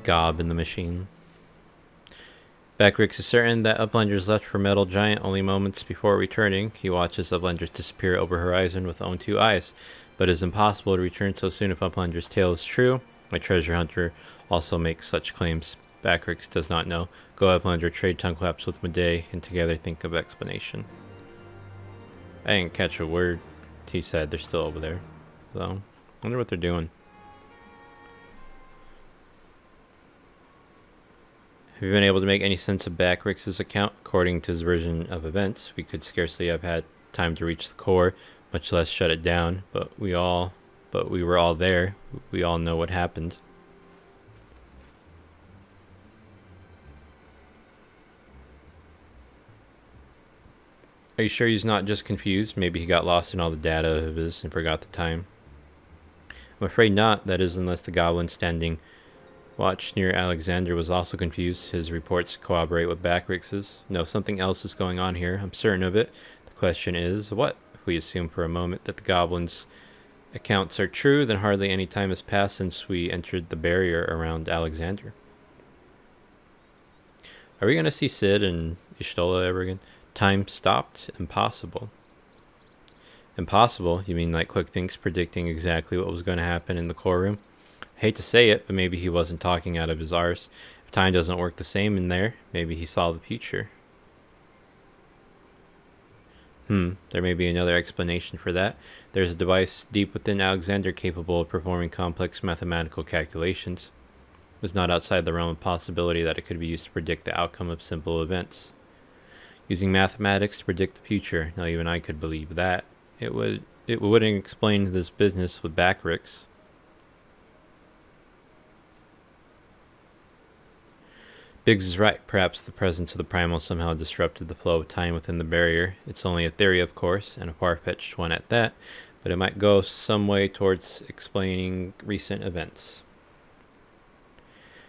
gob in the machine. Backrix is certain that Uplanders left for Metal Giant only moments before returning. He watches Uplanders disappear over horizon with own two eyes, but it is impossible to return so soon if Uplander's tale is true. My treasure hunter also makes such claims. Backrix does not know. Go Uplander, trade tongue claps with Medei, and together think of explanation. I didn't catch a word he said. They're still over there. So, I wonder what they're doing. Have you been able to make any sense of Backrix's account? According to his version of events, we could scarcely have had time to reach the core, much less shut it down, but we were all there. We all know what happened. Are you sure he's not just confused? Maybe he got lost in all the data of his and forgot the time. I'm afraid not, that is, unless the goblin standing watch near Alexander was also confused. His reports corroborate with Backrix's. No, something else is going on here. I'm certain of it. The question is, what? If we assume for a moment that the goblin's accounts are true, then hardly any time has passed since we entered the barrier around Alexander. Are we going to see Sid and Ishtola ever again? Time stopped? Impossible. Impossible? You mean like Quick Think's predicting exactly what was going to happen in the core room? I hate to say it, but maybe he wasn't talking out of his arse. If time doesn't work the same in there, maybe he saw the future. There may be another explanation for that. There's a device deep within Alexander capable of performing complex mathematical calculations. It was not outside the realm of possibility that it could be used to predict the outcome of simple events. Using mathematics to predict the future, now even I could believe that. It wouldn't explain this business with Backrix. Biggs is right. Perhaps the presence of the primal somehow disrupted the flow of time within the barrier. It's only a theory, of course, and a far-fetched one at that, but it might go some way towards explaining recent events.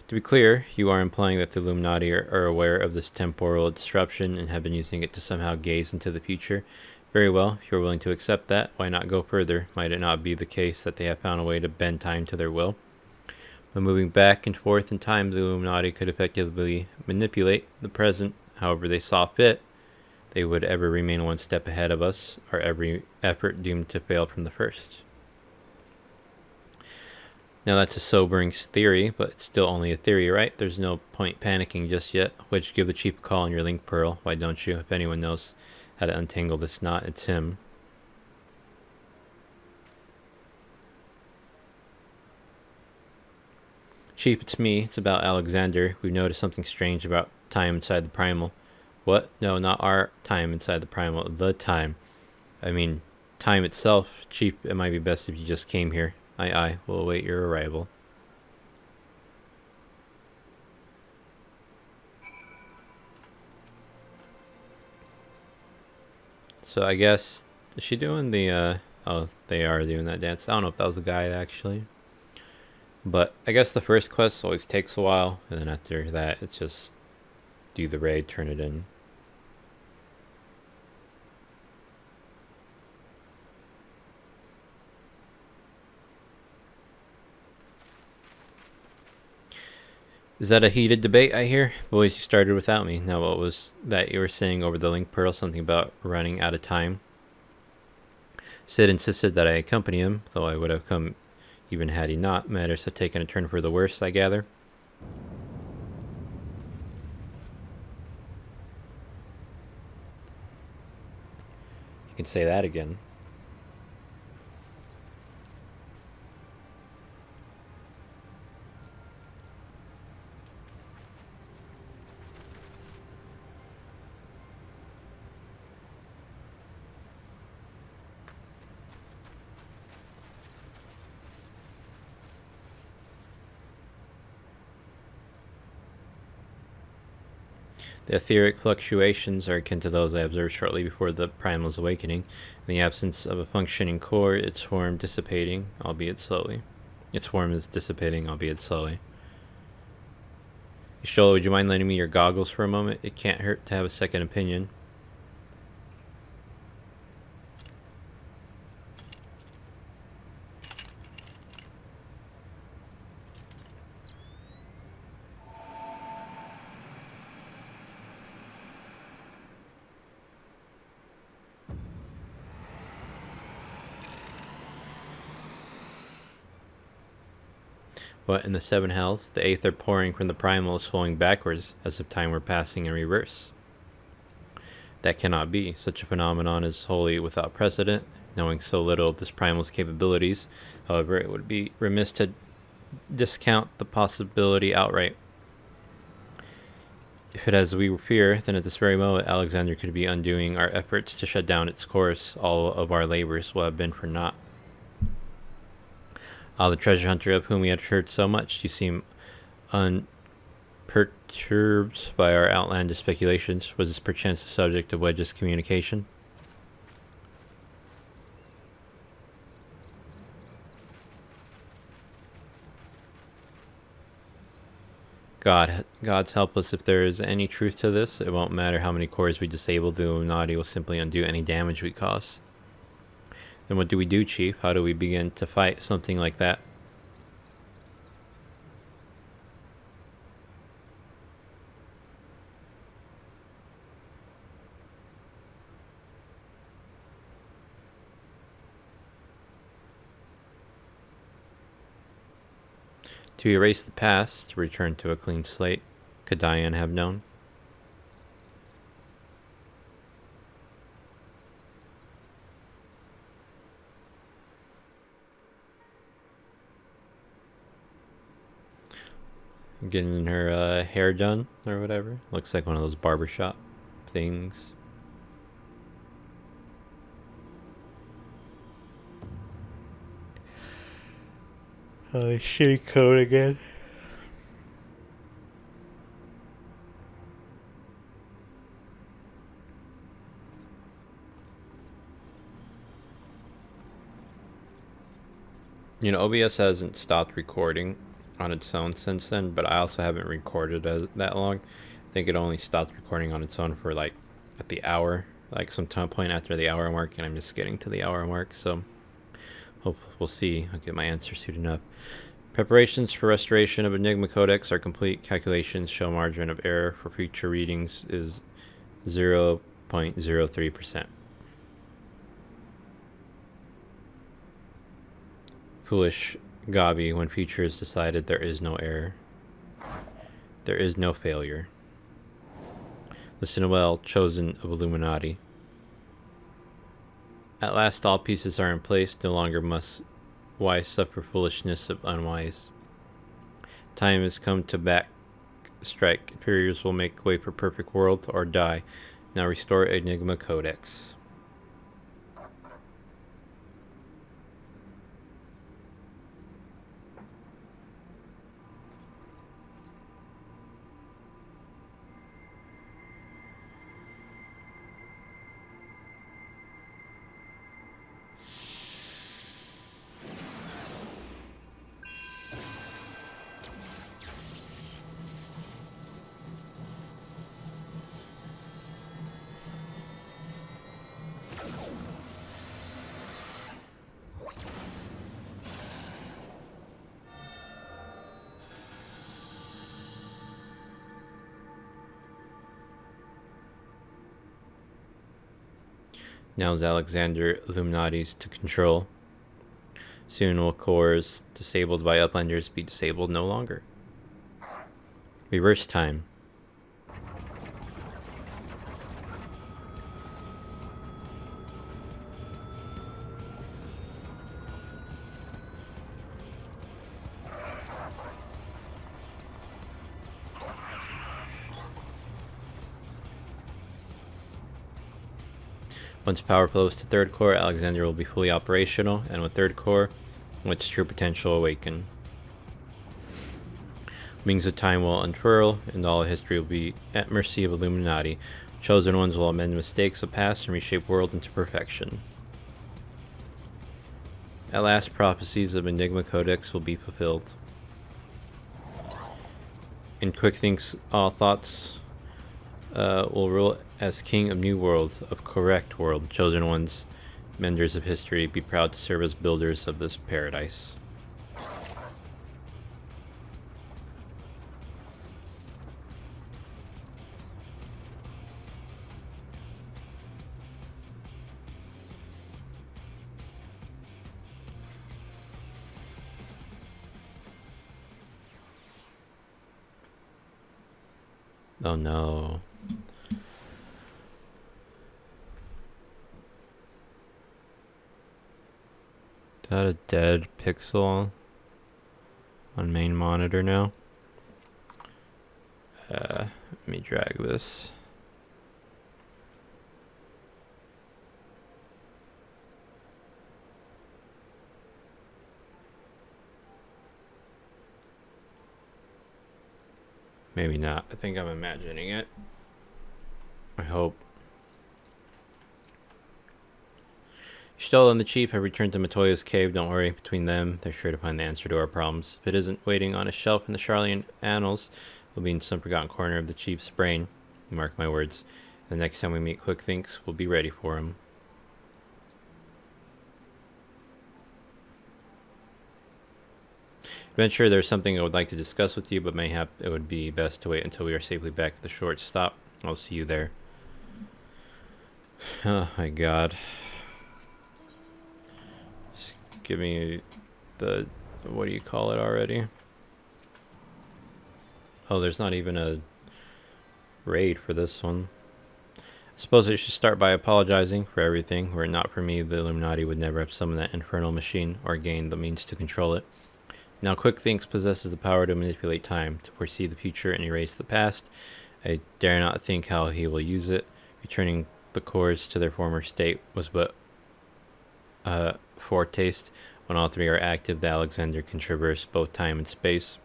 To be clear, you are implying that the Illuminati are aware of this temporal disruption and have been using it to somehow gaze into the future. Very well, if you're willing to accept that, why not go further? Might it not be the case that they have found a way to bend time to their will? By moving back and forth in time, the Illuminati could effectively manipulate the present however they saw fit. They would ever remain one step ahead of us, our every effort doomed to fail from the first. Now that's a sobering theory, but it's still only a theory, right? There's no point panicking just yet. Which give the chief a call on your link pearl. Why don't you? If anyone knows how to untangle this knot, it's him. Chief, it's me. It's about Alexander. We've noticed something strange about time inside the primal. What? No, not our time inside the primal. The time. I mean, time itself. Chief, it might be best if you just came here. Aye, we'll await your arrival. So I guess, is she doing the, oh, they are doing that dance. I don't know if that was a guy, actually. But I guess the first quest always takes a while, and then after that, it's just do the raid, turn it in. Is that a heated debate, I hear? Boys, you started without me. Now, what was that you were saying over the link pearl? Something about running out of time? Sid insisted that I accompany him, though I would have come even had he not. Matters have taken a turn for the worse, I gather. You can say that again. The etheric fluctuations are akin to those I observed shortly before the primal's awakening. In the absence of a functioning core, its form dissipating, albeit slowly. Its form is dissipating, albeit slowly. Ishtola, would you mind lending me your goggles for a moment? It can't hurt to have a second opinion. What in the seven hells? The aether pouring from the primal is flowing backwards, as if time were passing in reverse. That cannot be. Such a phenomenon is wholly without precedent. Knowing so little of this primal's capabilities, however, it would be remiss to discount the possibility outright. If it as we fear, then at this very moment Alexander could be undoing our efforts to shut down its course. All of our labors will have been for naught. The treasure hunter of whom we had heard so much, you seem unperturbed by our outlandish speculations. Was this perchance the subject of Wedge's communication? God's help us if there is any truth to this. It won't matter how many cores we disable, the Illuminati will simply undo any damage we cause. Then what do we do, Chief? How do we begin to fight something like that? To erase the past, to return to a clean slate, could Diane have known? Getting her hair done or whatever. Looks like one of those barbershop things. Shitty coat again. You know, OBS hasn't stopped recording on its own since then, but I also haven't recorded that long. I think it only stopped recording on its own for like at the hour, like some point after the hour mark, and I'm just getting to the hour mark, so hope we'll see. I'll get my answer soon enough. Preparations for restoration of Enigma Codex are complete. Calculations show margin of error for future readings is 0.03%. Foolish Gabi, when future is decided, there is no error. There is no failure. Listen well, chosen of Illuminati. At last all pieces are in place, no longer must wise suffer foolishness of unwise. Time has come to back strike. Imperials will make way for perfect world or die. Now restore Enigma Codex. Now is Alexander Illuminati's to control. Soon will cores disabled by Uplanders be disabled no longer. Reverse time. Once power flows to third core, Alexander will be fully operational, and with third core, its true potential awaken. Wings of time will unfurl, and all history will be at mercy of Illuminati. Chosen ones will amend mistakes of past and reshape world into perfection. At last, prophecies of Enigma Codex will be fulfilled. In quick thinks, all thoughts will rule as king of new world, of correct world. Chosen ones, menders of history, be proud to serve as builders of this paradise. Oh no. Is that a dead pixel on main monitor now? Let me drag this. Maybe not. I think I'm imagining it. I hope. Stolen on the cheap have returned to Matoya's cave. Don't worry, between them, they're sure to find the answer to our problems. If it isn't waiting on a shelf in the Charlian annals, it'll be in some forgotten corner of the chief's brain. Mark my words. The next time we meet Quick Thinks, we'll be ready for him. Adventure, there's something I would like to discuss with you, but mayhap it would be best to wait until we are safely back at the short stop. I'll see you there. Oh my god. Just give me the... what do you call it already? Oh, there's not even a raid for this one. I suppose I should start by apologizing for everything. Were it not for me, the Illuminati would never have summoned that infernal machine or gained the means to control it. Now Quick Thinks possesses the power to manipulate time, to foresee the future and erase the past. I dare not think how he will use it. Returning the cores to their former state was but a foretaste. When all three are active, the Alexander can traverse both time and space.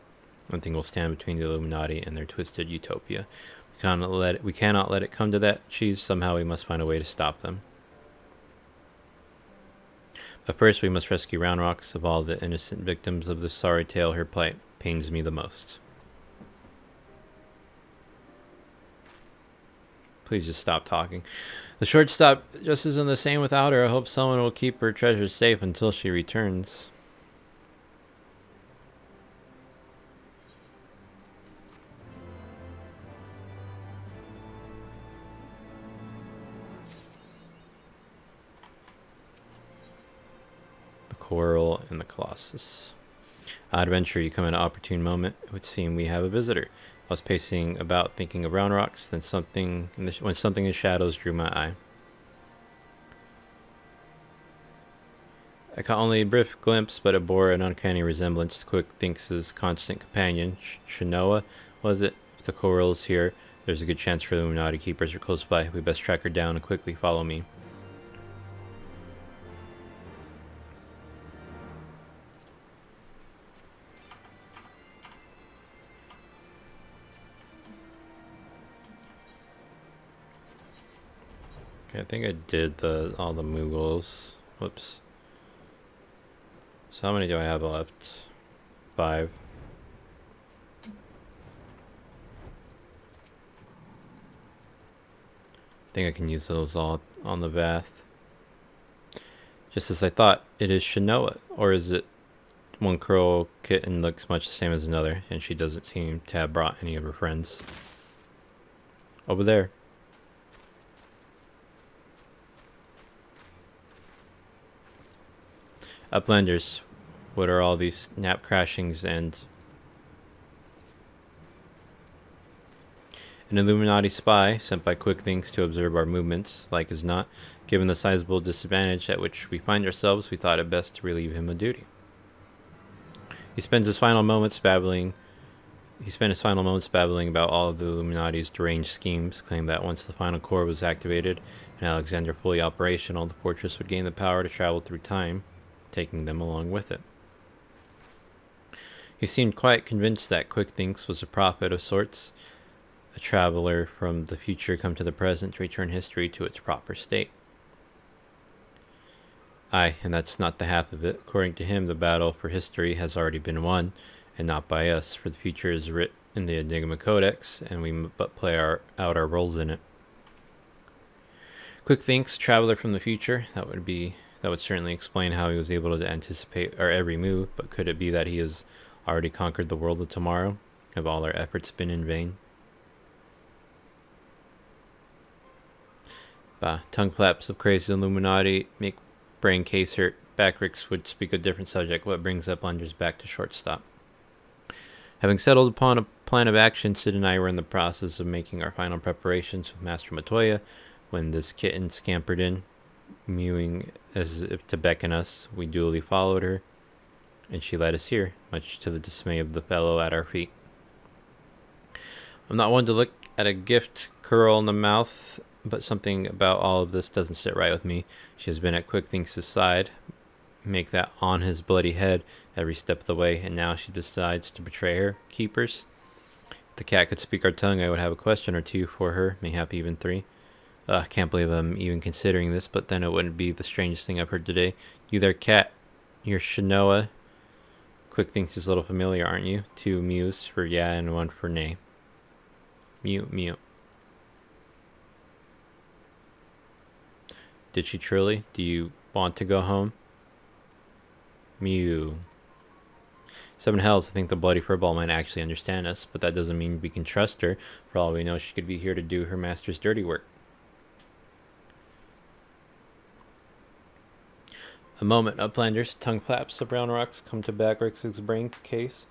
Nothing will stand between the Illuminati and their twisted utopia. We cannot let it come to that, Cheese. Somehow we must find a way to stop them. But first we must rescue Round Rocks. Of all the innocent victims of this sorry tale, her plight pains me the most. Please just stop talking. The shortstop just isn't the same without her. I hope someone will keep her treasures safe until she returns. The Coral and the Colossus. Odd adventure, you come at an opportune moment. It would seem we have a visitor. I was pacing about thinking of Round Rocks, then when something in shadows drew my eye. I caught only a brief glimpse, but it bore an uncanny resemblance to Quick Thinks' constant companion. Shinoa, was it? If the coral is here, there's a good chance for the Illuminati keepers are close by. We best track her down and quickly follow me. Okay, I think I did all the Mughals. Whoops. So how many do I have left? 5. I think I can use those all on the Vath. Just as I thought, it is Shinoa. Or is it one curl kitten looks much the same as another, and she doesn't seem to have brought any of her friends. Over there. Uplanders, what are all these nap crashings and... An Illuminati spy sent by Quick Thinks to observe our movements, like as not. Given the sizable disadvantage at which we find ourselves, we thought it best to relieve him of duty. He spent his final moments babbling about all of the Illuminati's deranged schemes, claimed that once the final core was activated and Alexander fully operational, the fortress would gain the power to travel through time, taking them along with it. He seemed quite convinced that Quick Thinks was a prophet of sorts, a traveler from the future come to the present to return history to its proper state. Aye, and that's not the half of it. According to him, the battle for history has already been won, and not by us, for the future is writ in the Enigma Codex, and we but play out our roles in it. Quick Thinks, traveler from the future, that would certainly explain how he was able to anticipate our every move, but could it be that he has already conquered the world of tomorrow? Have all our efforts been in vain? Bah, tongue flaps of crazy Illuminati make brain case hurt. Backricks would speak a different subject. What brings Uplanders back to shortstop? Having settled upon a plan of action, Sid and I were in the process of making our final preparations with Master Matoya when this kitten scampered in, mewing as if to beckon us. We duly followed her, and she led us here, much to the dismay of the fellow at our feet. I'm not one to look at a gift curl in the mouth, but something about all of this doesn't sit right with me. She has been at Quick Thinks' side, make that on his bloody head every step of the way, and now she decides to betray her keepers. If the cat could speak our tongue, I would have a question or two for her, mayhap even 3. I can't believe I'm even considering this, but then it wouldn't be the strangest thing I've heard today. You there, cat? You're Shanoa. Quick Thinks is a little familiar, aren't you? 2 mews for yeah and 1 for nay. Mew, mew. Did she truly? Do you want to go home? Mew. 7 hells, I think the bloody furball might actually understand us, but that doesn't mean we can trust her. For all we know, she could be here to do her master's dirty work. A moment, Uplanders. Tongue flaps. The brown rocks come to Bagrick's brain case.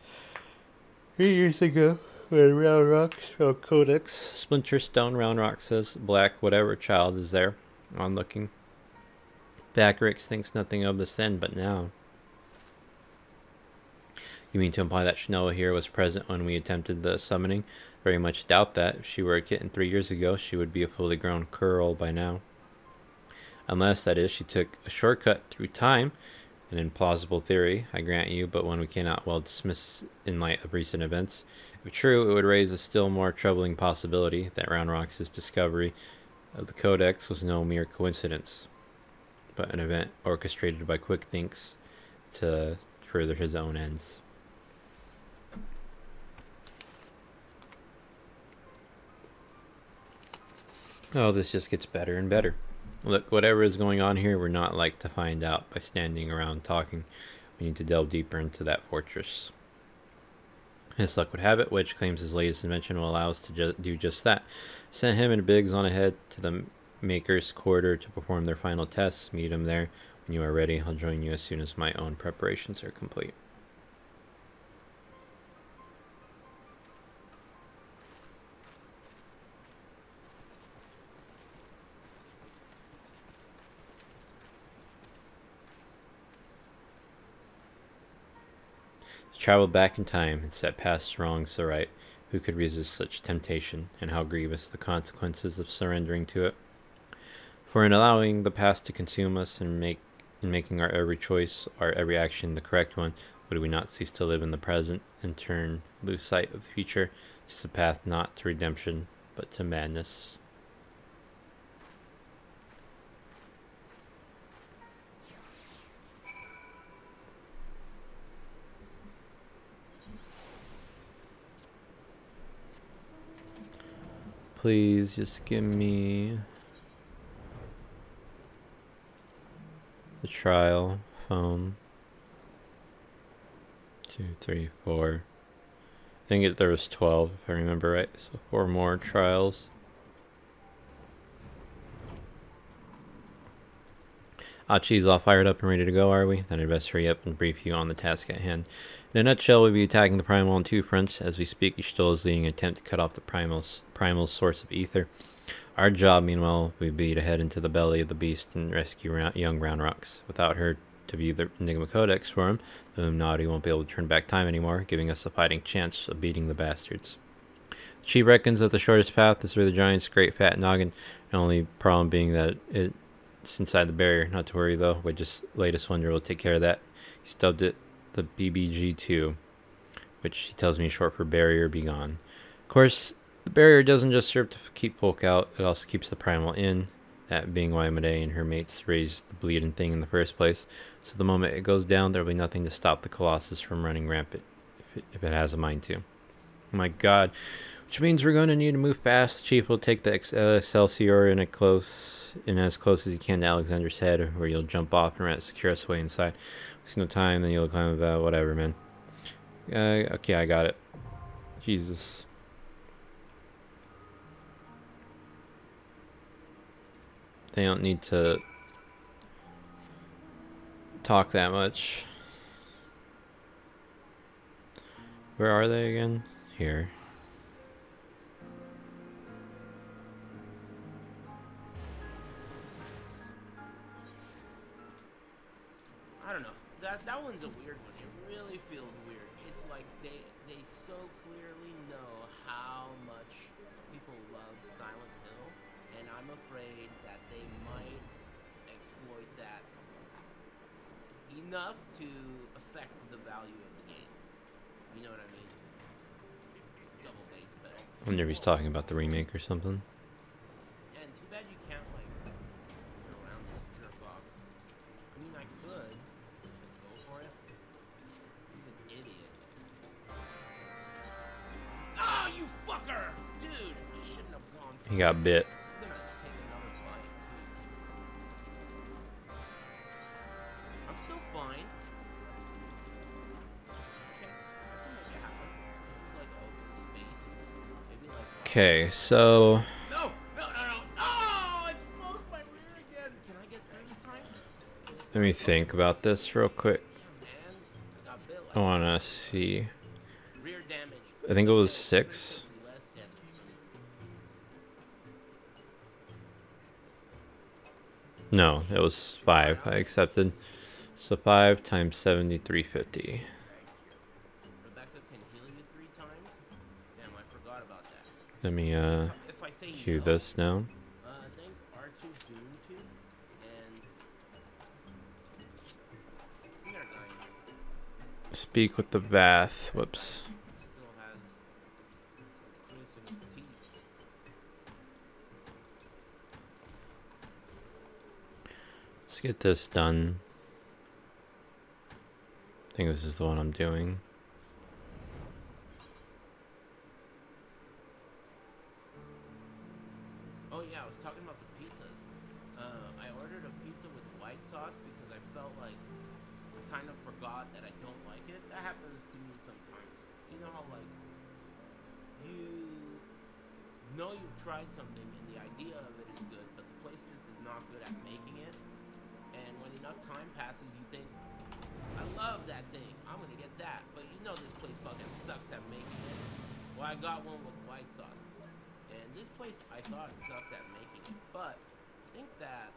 3 years ago, when Round Rocks wrote Codex, Splinter Stone Round Rock says, black whatever child is there, onlooking. Bagrick thinks nothing of this then, but now. You mean to imply that Shanoa here was present when we attempted the summoning? Very much doubt that. If she were a kitten 3 years ago, she would be a fully grown curl by now. Unless, that is, she took a shortcut through time, an implausible theory, I grant you, but one we cannot well dismiss in light of recent events. If true, it would raise a still more troubling possibility that Round Rock's discovery of the Codex was no mere coincidence, but an event orchestrated by Quick Thinks to further his own ends. Oh, this just gets better and better. Look, whatever is going on here, we're not like to find out by standing around talking. We need to delve deeper into that fortress. As luck would have it, Wedge claims his latest invention will allow us to do just that. Send him and Biggs on ahead to the Maker's Quarter to perform their final tests. Meet him there. When you are ready, I'll join you as soon as my own preparations are complete. Travel back in time and set past wrongs to right. Who could resist such temptation, and how grievous the consequences of surrendering to it? For in allowing the past to consume us and making our every choice, our every action the correct one, would we not cease to live in the present and lose sight of the future, just a path not to redemption, but to madness? Please just give me the trial phone. 2, 3, 4. I think there was 12 if I remember right, so 4 more trials. Achi's all fired up and ready to go, are we? Then I'd best hurry up and brief you on the task at hand. In a nutshell, we'll be attacking the Primal on 2 fronts. As we speak, Ishtil is leading an attempt to cut off the primal source of ether. Our job, meanwhile, would be to head into the belly of the beast and rescue young Round Rocks. Without her to view the Enigma Codex for him, the Illuminati won't be able to turn back time anymore, giving us a fighting chance of beating the bastards. She reckons that the shortest path is through the giant's great fat noggin, the only problem being that it's inside the barrier. Not to worry though, Wedge's latest wonder will take care of that. He stubbed it the BBG2, which he tells me is short for Barrier Be Gone. Of course, the barrier doesn't just serve to keep folk out, it also keeps the primal in, that being why Medea and her mates raised the bleeding thing in the first place. So the moment it goes down, there will be nothing to stop the Colossus from running rampant, if it has a mind to. Oh my god. Which means we're going to need to move fast. The chief will take the Excelsior in as close as he can to Alexander's head, where you'll jump off and secure us away inside. Wasting no time, then you'll climb about whatever, man. Okay, I got it. Jesus. They don't need to talk that much. Where are they again? Here. They so clearly know how much people love Silent Hill, and I'm afraid that they might exploit that enough to affect the value of the game. You know what I mean? Double bass pedal. I wonder if he's talking about the remake or something. And too bad you can't like turn around, just jerk off. I mean, I could just go for it. He's an idiot. Oh, you fucker, dude! You shouldn't have gone He for it. got bit. He's gonna take another bite too. I'm still fine. Okay, I can make it happen. This is like open space. Maybe like what? Okay, so No! No! No! No! Oh! I exposed my rear again. Can I get through this time? Is this let me still think about this real quick. Damn, man. I got bit I like wanna see. rear damage. I think it was 6. 350 less damage from. No, it was 5. I accepted. So 5 times 7350. Rebecca can heal you 3 times? Damn, I forgot about that. Let me If I say cue no, this now. thanks R2 Boon 2, and we are dying. Speak with the bath. Whoops. Still has some Chris in his teeth. Let's get this done. I think this is the one I'm doing. Oh yeah, I was talking about the pizzas. I ordered a pizza with white sauce because I felt like I kind of forgot that I don't like it. That happens to me sometimes. You know how like you know you've tried something and the idea of it is good, but the place just is not good at making it. And when enough time passes, you think, I love that thing. I'm gonna get that. But you know this place fucking sucks at making it. Well, I got one with white sauce. And this place, I thought sucked at making it. But I think that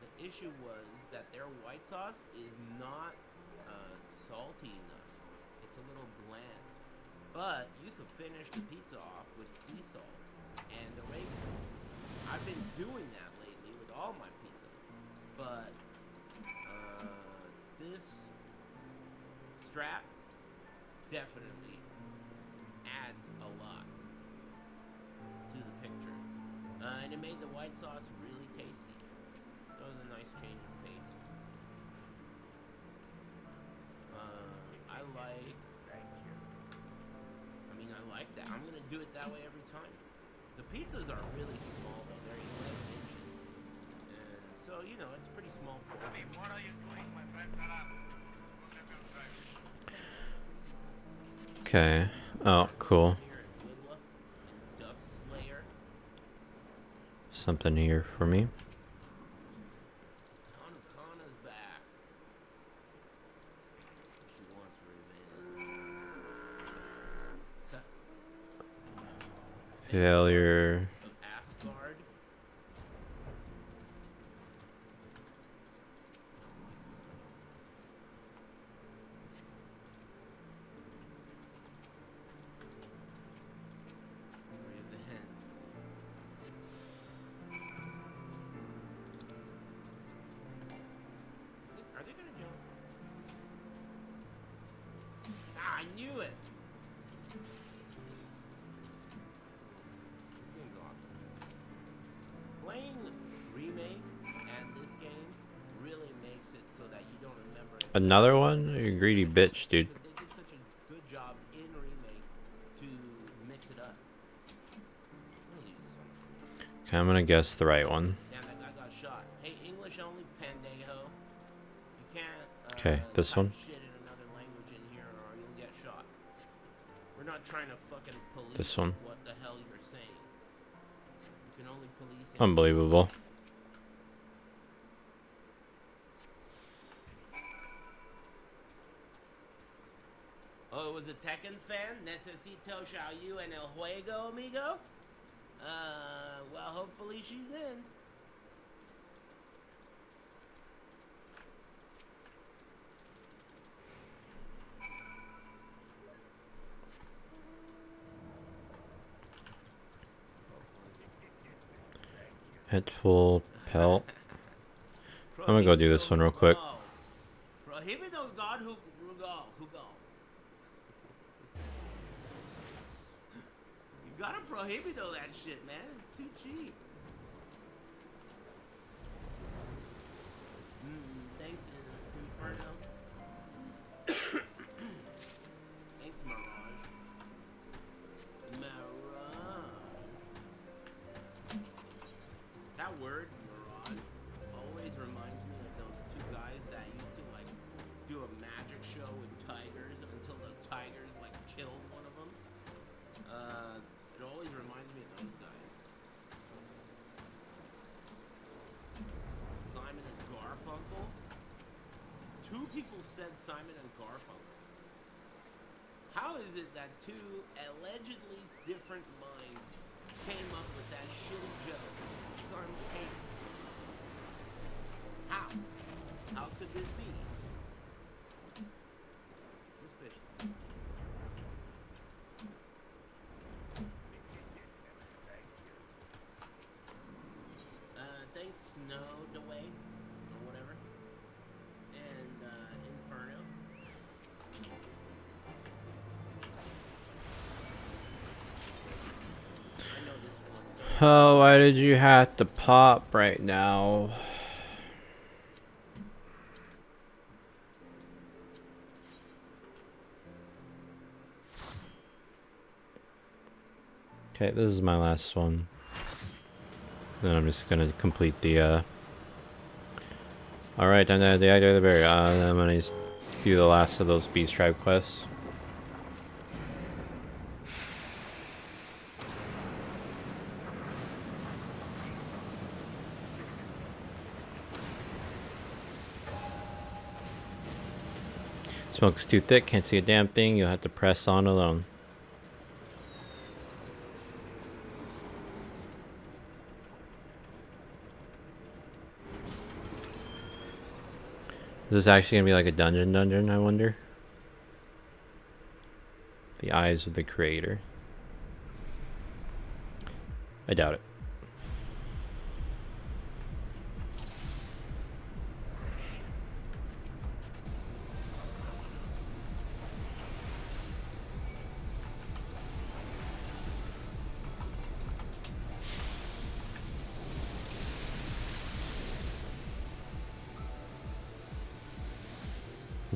the issue was that their white sauce is not salty enough. It's a little bland. But you could finish the pizza off with sea salt and oregano. I've been doing that lately with all my pizzas. But this strap definitely adds a lot to the picture. And it made the white sauce really tasty. So it was a nice change of pace. I like... I mean, I like that. I'm going to do it that way every time. The pizzas are really small, though. They're 11 inches. And so, you know, it's pretty small portion. What are you doing, my friend? Shut up. Okay. Oh, cool. Here in Wibla and Duck Slayer. Something here for me. Kana's back. She wants revenge. Failure. Of Asgard. Revenge. Are they gonna jump? Ah, I knew it! This game's awesome. Playing Remake and this game really makes it so that you don't remember it. Another one? You greedy bitch, dude. Because they did such a good job in Remake to mix it up. I'm gonna leave this one. Okay, I'm gonna guess the right one. Damn, that guy got shot. Hey, English only, pendejo. You can't Okay, this type one. shit in another language in here or you'll get shot. We're not trying to fucking police This one. what the hell you're saying. You can only police it. Unbelievable. Oh, it was a Tekken fan? Necesito Xiaoyu en el juego, amigo? Well, hopefully she's in. At full pelt. I'm gonna go do this one real quick. Prohibido God who go. You gotta prohibido that shit, man. It's too cheap. Thanks, Inferno. Thanks, Mirage. That word, Mirage, always reminds me of those two guys that used to like do a magic show with tigers until the tigers like killed one of them. It always reminds me of those guys. Simon and Garfunkel. Two people said Simon and Garfunkel. How is it that two allegedly different minds came up with that shitty joke simultaneously? How? How could this be? Suspicious. Thanks, Snow Dway, or whatever. And, Inferno. I know this one. Oh, why did you have to pop right now? Okay, this is my last one. Then I'm just gonna complete the, Alright, time to deactivate the barrier. I'm gonna just do the last of those Beast Tribe quests. Smoke's too thick, can't see a damn thing, you'll have to press on alone. Is this actually gonna be like a dungeon, I wonder? The eyes of the creator. I doubt it.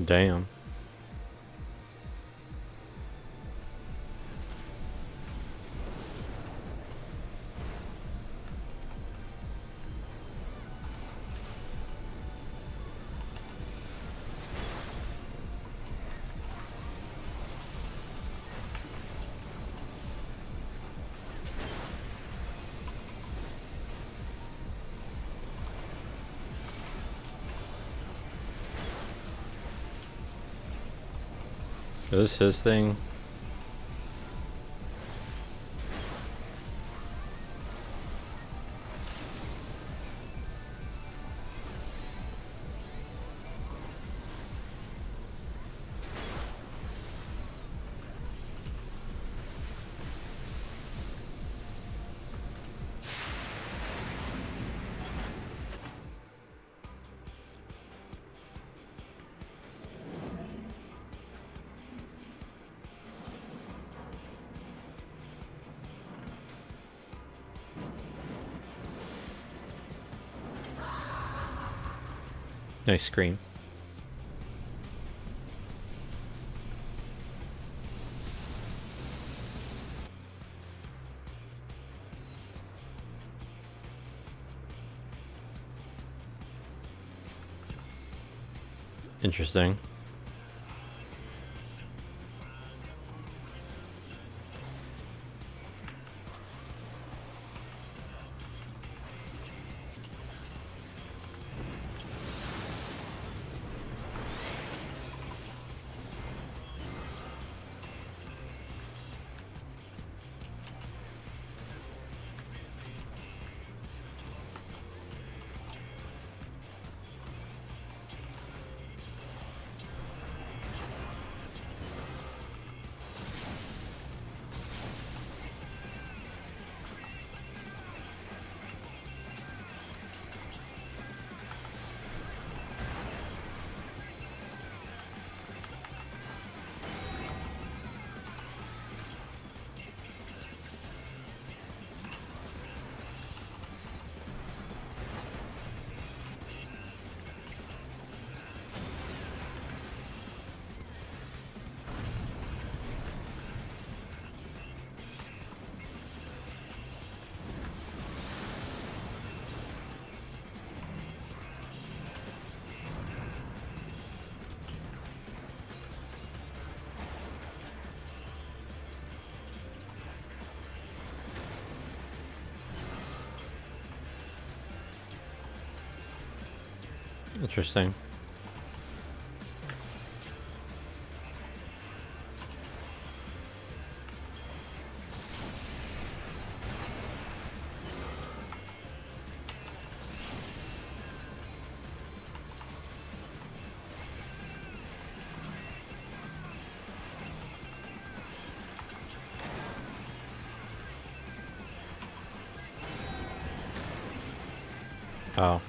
Damn. Is this his thing? Nice scream. Interesting. Interesting. Oh.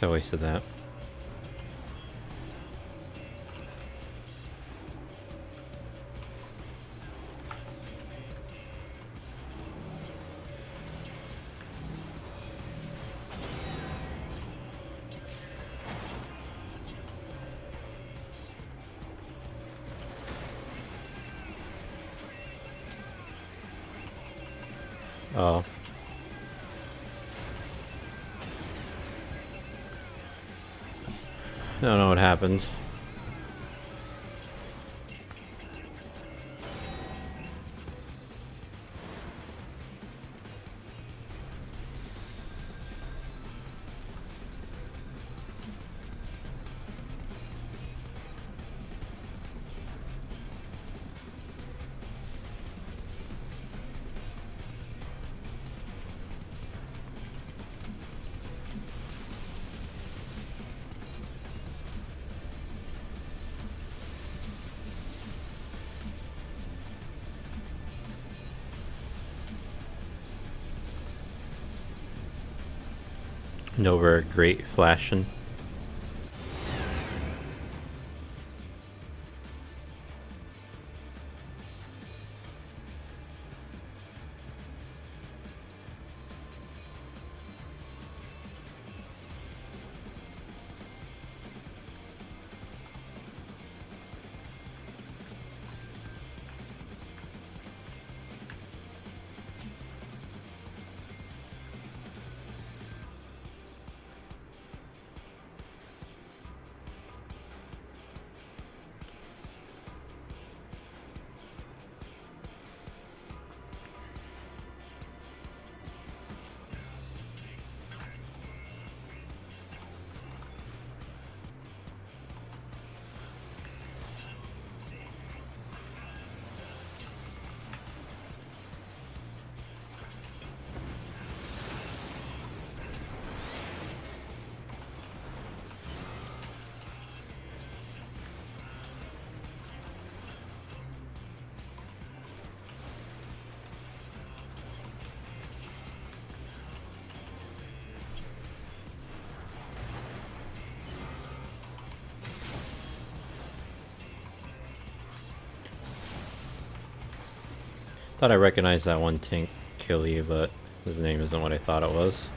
So I wasted that. Oh. I don't know what happened. Nova great flashing. Thought I recognized that one tank killie, but his name isn't what I thought it was.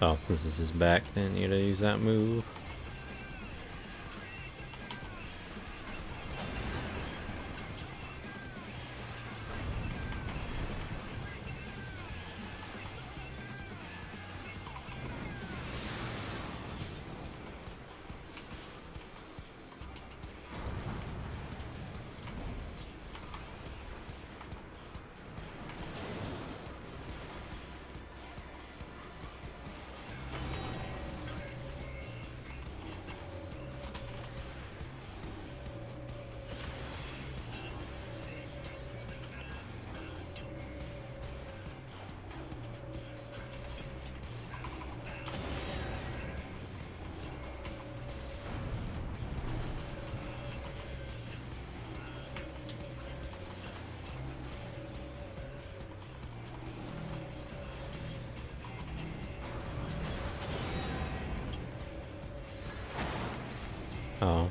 Oh, this is his back. Then you gotta use that move. Oh.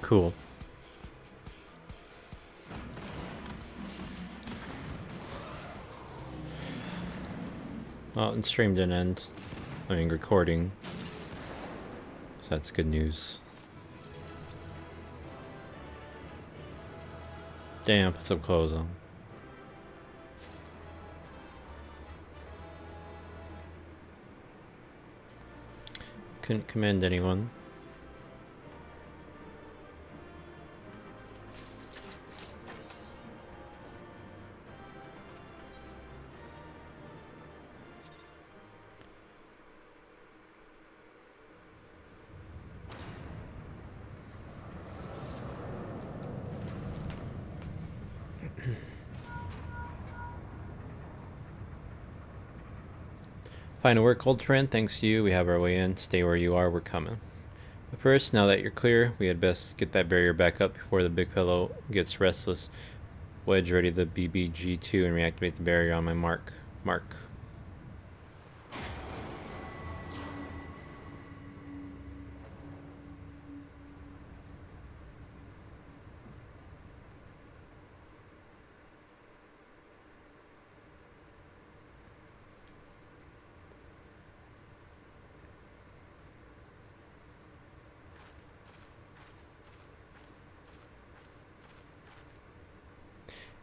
Cool. Well, and stream didn't end. I mean, recording. So that's good news. Damn, put some clothes on. Couldn't commend anyone. Fine work, old friend. Thanks to you, we have our way in. Stay where you are, we're coming. But first, now that you're clear, we had best get that barrier back up before the big fellow gets restless. Wedge ready the BBG2 and reactivate the barrier on my mark. Mark.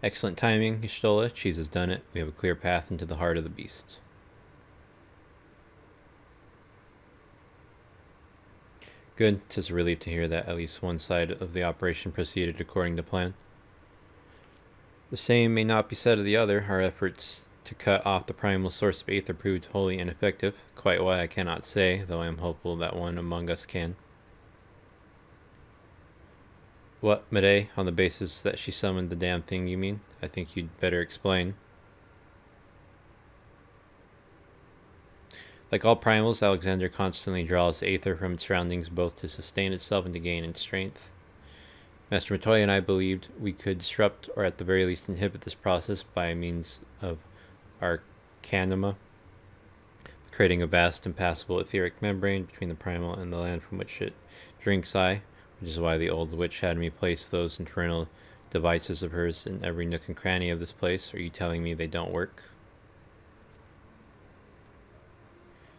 Excellent timing, Y'shtola. Cheese has done it. We have a clear path into the heart of the beast. Good. 'Tis a relief to hear that at least one side of the operation proceeded according to plan. The same may not be said of the other. Our efforts to cut off the primal source of aether proved wholly ineffective. Quite why I cannot say, though I am hopeful that one among us can. What, Medei? On the basis that she summoned the damn thing, you mean? I think you'd better explain. Like all primals, Alexander constantly draws aether from its surroundings both to sustain itself and to gain in strength. Master Matoya and I believed we could disrupt or at the very least inhibit this process by means of arcanima, creating a vast impassable etheric membrane between the primal and the land from which it drinks which is why the old witch had me place those infernal devices of hers in every nook and cranny of this place. Are you telling me they don't work?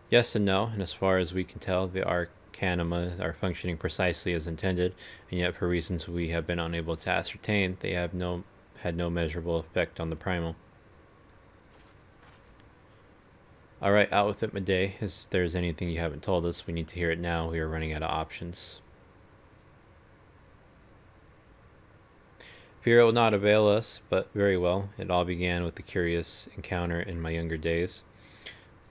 Yes and no, and as far as we can tell, the arcanima are functioning precisely as intended, and yet for reasons we have been unable to ascertain, they have had no measurable effect on the primal. Alright, out with it, Medei. If there's anything you haven't told us, we need to hear it now. We are running out of options. Fear will not avail us, but very well. It all began with a curious encounter in my younger days.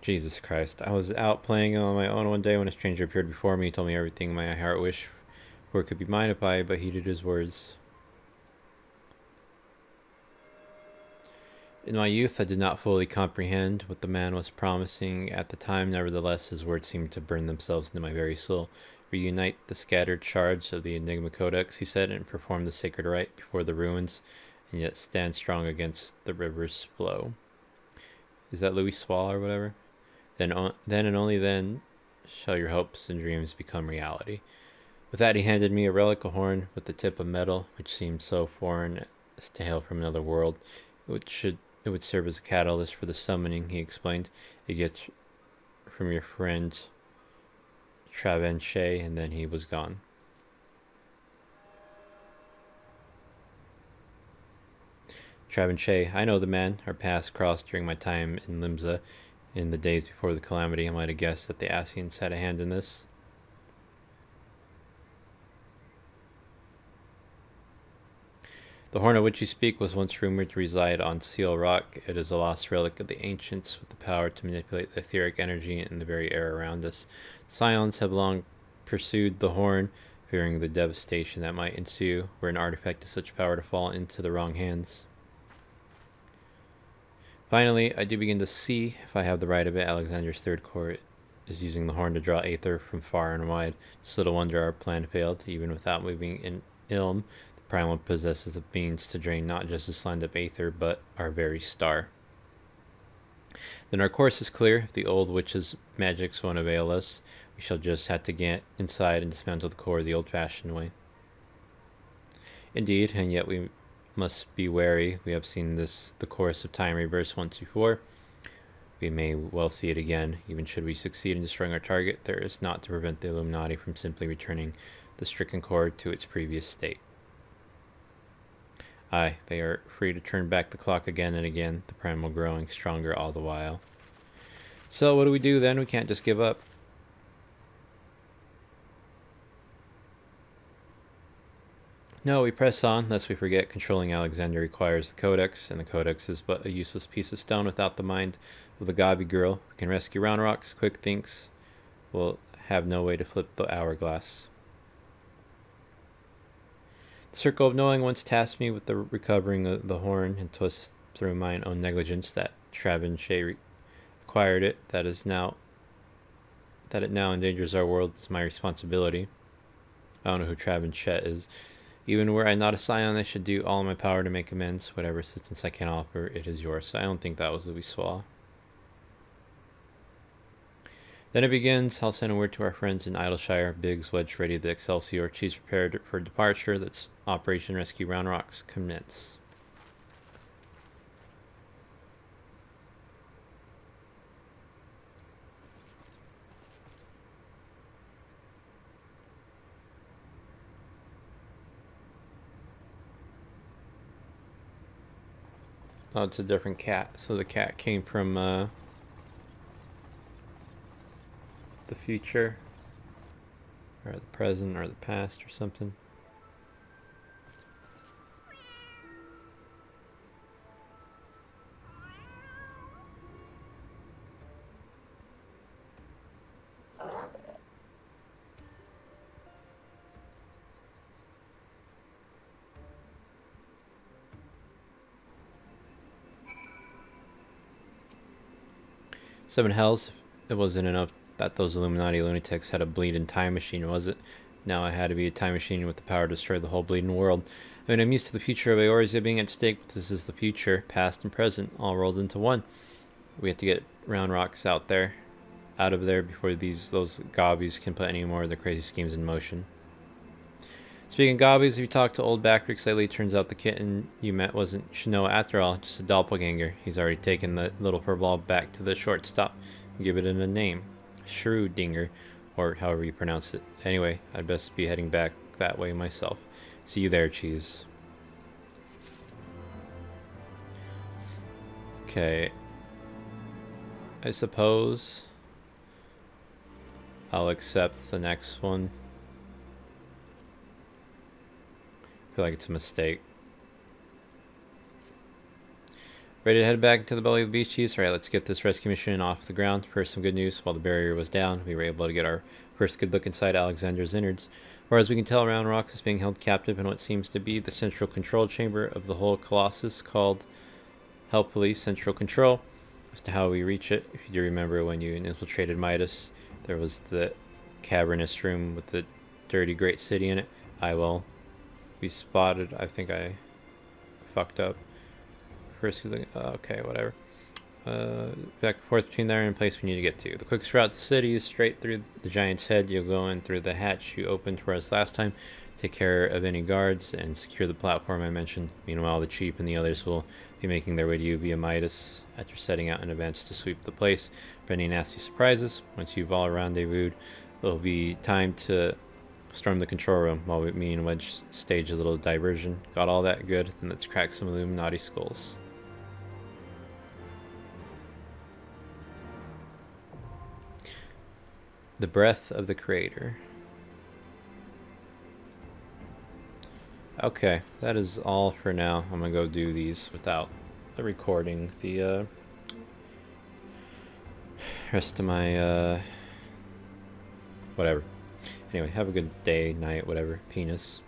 Jesus Christ. I was out playing on my own one day when a stranger appeared before me. He told me everything my heart wished for could be mine if I but heeded his words. In my youth, I did not fully comprehend what the man was promising at the time. Nevertheless, his words seemed to burn themselves into my very soul. Reunite the scattered shards of the Enigma Codex, he said, and perform the sacred rite before the ruins, and yet stand strong against the river's flow. Is that Louis Swall or whatever? Then and only then shall your hopes and dreams become reality. With that, he handed me a relic, a horn with the tip of metal, which seemed so foreign as to hail from another world. It would serve as a catalyst for the summoning, he explained. It gets from your friend Travenchet, and then he was gone. Travenchet, I know the man. Our paths crossed during my time in Limsa. In the days before the calamity, I might have guessed that the Asians had a hand in this. The horn of which you speak was once rumored to reside on Seal Rock. It is a lost relic of the ancients with the power to manipulate the etheric energy in the very air around us. Scions have long pursued the horn, fearing the devastation that might ensue were an artifact of such power to fall into the wrong hands. Finally, I do begin to see, if I have the right of it, Alexander's third court is using the horn to draw aether from far and wide. It's little wonder our plan failed. Even without moving in Ilm, the primal possesses the means to drain not just this land of aether, but our very star. Then our course is clear. If the old witch's magics won't avail us, we shall just have to get inside and dismantle the core the old-fashioned way. Indeed, and yet we must be wary. We have seen the course of time reverse once before. We may well see it again. Even should we succeed in destroying our target, there is naught to prevent the Illuminati from simply returning the stricken core to its previous state. Aye, they are free to turn back the clock again and again, the primal growing stronger all the while. So what do we do then? We can't just give up. No, we press on, lest we forget controlling Alexander requires the Codex, and the Codex is but a useless piece of stone without the mind of the Gabi girl who can rescue Round Rock's quick thinks will have no way to flip the hourglass. The Circle of Knowing once tasked me with the recovering of the horn, and 'twas through mine own negligence that Travenchet acquired it. That it now endangers our world is my responsibility. I don't know who Travenchet is. Even were I not a scion, I should do all in my power to make amends. Whatever assistance I can offer, it is yours. I don't think that was Louis Swall. Then it begins. I'll send a word to our friends in Idleshire. Biggs, Wedge ready the Excelsior. Chiefs prepared for departure. That's Operation Rescue Round Rocks commence. Oh, it's a different cat. So the cat came from the future, or the present, or the past, or something. Seven hells. It wasn't enough that those Illuminati lunatics had a bleeding time machine, was it? Now I had to be a time machine with the power to destroy the whole bleeding world. I mean, I'm used to the future of Eorzea being at stake, but this is the future, past and present, all rolled into one. We have to get Round Rocks out of there before those gobbies can put any more of their crazy schemes in motion. Speaking of gobbies, if you talk to old Backrix lately, it turns out the kitten you met wasn't Shanoa after all, just a doppelganger. He's already taken the little furball back to the shortstop and give it a name. Schrödinger, or however you pronounce it. Anyway, I'd best be heading back that way myself. See you there, Cheese. Okay. I suppose I'll accept the next one. I feel like it's a mistake. Ready to head back to the belly of the beast, Cheese? Alright, let's get this rescue mission off the ground. First, some good news. While the barrier was down, we were able to get our first good look inside Alexander's innards. Or as we can tell, Round Rocks is being held captive in what seems to be the central control chamber of the whole Colossus, called Hell Police Central Control. As to how we reach it, if you do remember when you infiltrated Midas, there was the cavernous room with the dirty great city in it. We spotted, I think I fucked up. First, okay, whatever. Back and forth between there and the place we need to get to. The quickest route to the city is straight through the Giant's Head. You'll go in through the hatch you opened for us last time. Take care of any guards and secure the platform I mentioned. Meanwhile, the Chief and the others will be making their way to you via Midas after setting out in advance to sweep the place for any nasty surprises. Once you've all rendezvoused, it'll be time to storm the control room while me and Wedge stage a little diversion. Got all that good? Then let's crack some Illuminati skulls. The breath of the Creator. Okay, that is all for now. I'm gonna go do these without recording the rest of my whatever. Anyway, have a good day, night, whatever. Penis.